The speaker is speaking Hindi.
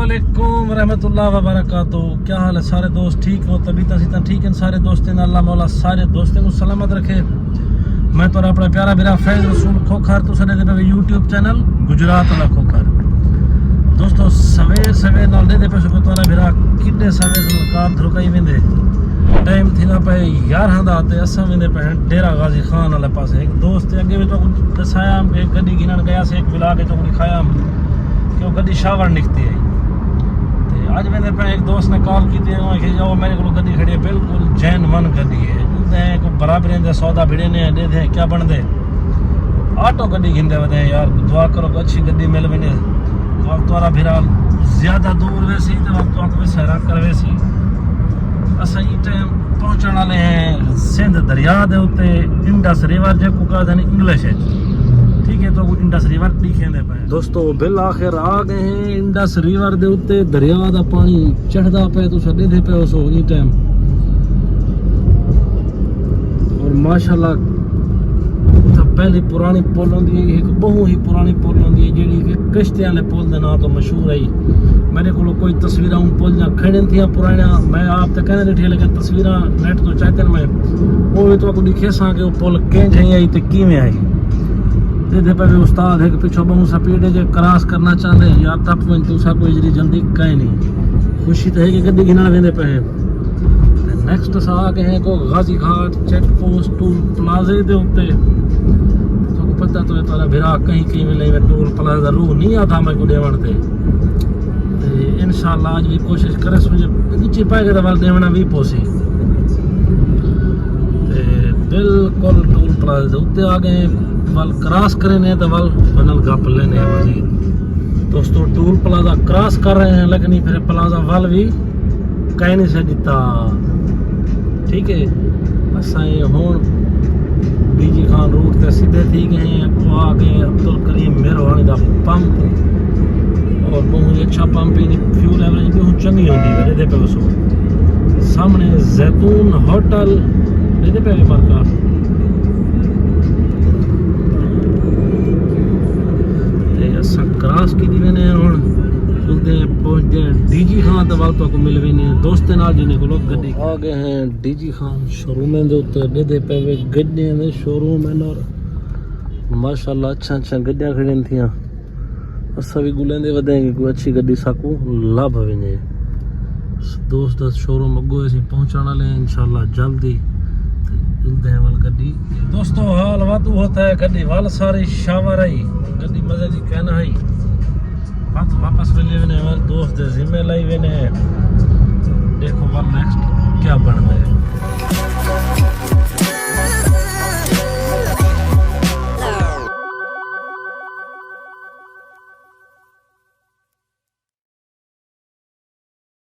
अस्सलामुअलैकुम रहमतुल्लाह व बरकातुहू। क्या हाल है सारे दोस्त, ठीक हो? तबीयत सीता ठीक है सारे दोस्तों? अल्लाह मौला सारे दोस्तों को सलामत रखे। मैं तो अपना प्यारा मेरा फैज रसूल खोखर तो सने दे पे यूट्यूब चैनल गुजरात वाला खोखर दोस्तों सवेर सवेर नाल दे पे सको तोरा मेरा किन्ने सवेर कार धुकाई वेंदे टाइम थी ना पे 11 दा ते असा वेंदे पे डेरा गाजी खान वाले पासे। एक दोस्त अगे भी तो दसाया एक गड्डी गिनन गया से एक विला के तो दिखाया कि वो गड्डी शावर निकती है। तो आज मैंने पे एक दोस्त ने कॉल की थी कि जाओ मेरे को गड्डी खड़ी है बिल्कुल जैन मन गड्डी है को बराबर दे सौदा भिड़े ने दे दे क्या बन दे ऑटो गड्डी घिंदे वदे यार दुआ करो कि अच्छी गड्डी मिल वने वक्त वाला भिरा ज्यादा दूर वैसी तो वक्त वक्त में सैरा कर वैसी असा ही टाइम पहुंचने वाले हैं सिंध दरिया दे उत्ते इंडस रिवर जे को कहते हैं इंग्लिश है ठीक है। तो इंडस रिवर दिखेंदे पे दोस्तों बिल आखिर आ गए हैं इंडस रिवर दे उत्ते दरिया दा पानी चढ़दा पे तो सदे दे पे उस ही टाइम और माशाल्लाह पहले पुरानी पुल होंदी है एक बहुत ही पुरानी पुल होंदी है जेडी कि कश्तियां वाले पुल दे नाम तो मशहूर है। मेरे को कोई तस्वीरां पुल जा खड़े थी पुराना मैं आप तक कहने दिखे लेकिन तस्वीरां नेट तो चाहते मैं वो भी तो आपको दिखे सा कि वो पुल केंज है आई तो किवें आई दे पे भी उस्ताद है कि पिछो बहु स्पीड जे क्रॉस करना चाहते या तप वन तो सा कोई जल्दी कहीं नहीं खुशी तो है कि गड्डी गिनन वेंदे पे नेक्स्ट सा आ गए हैं को गाजी घाट चेक पोस्ट टूल प्लाजे दे उत्ते तो पता तो तारा भिरा कहीं कहीं मिले टूल प्लाजा रू नहीं आता मैं को देवण ते इंशाल्लाह आज भी कोशिश करे मुझे नीचे पाए के वाल देवना भी पोसी बिल्कुल टूल प्लाजा दे उत्ते आ गए वाल क्रॉस करे ने तो वाल बनल गप लेने मजीद दोस्तों टूल प्लाजा क्रॉस कर रहे हैं लेकिन फिर प्लाजा वाल भी कहीं नहीं से दिता ठीक है। असाए हुन बीजी खान रूट ते सीधे थी गए हैं को आ गए अब्दुल करीम मेहरवानी दा पंप और बहुत अच्छा पंप है फ्यूल एवरेज भी बहुत चंगी होती है दे पे उसो सामने जैतून होटल दे पे मार्का ते असा क्रॉस की दी ने हुन पहुंचते हैं डीजी खान दवाल तो को मिल वेने दोस्ते नाल जिने को लोग गड्डी आ गए हैं डीजी खान शोरूम दे उत्ते दे पे गड्डी दे शोरूम है और माशाल्लाह अच्छा अच्छा गड्डियां खड़ीन थियां असा भी गुलेंदे वदेंगे कोई अच्छी गड्डी साकू लाभ वेने दोस्त दा शोरूम अगो ऐसे पहुंचने वाले हैं इंशाल्लाह जल्दी मिलते हैं वाल गड्डी दोस्तों हाल वादू होता है गड्डी वाल सारी शावर आई गड्डी मजे दी कहना है हाथ वापस ले लेने वाले दोस्त दे जिम्मे लाई वेने देखो वाल नेक्स्ट क्या बन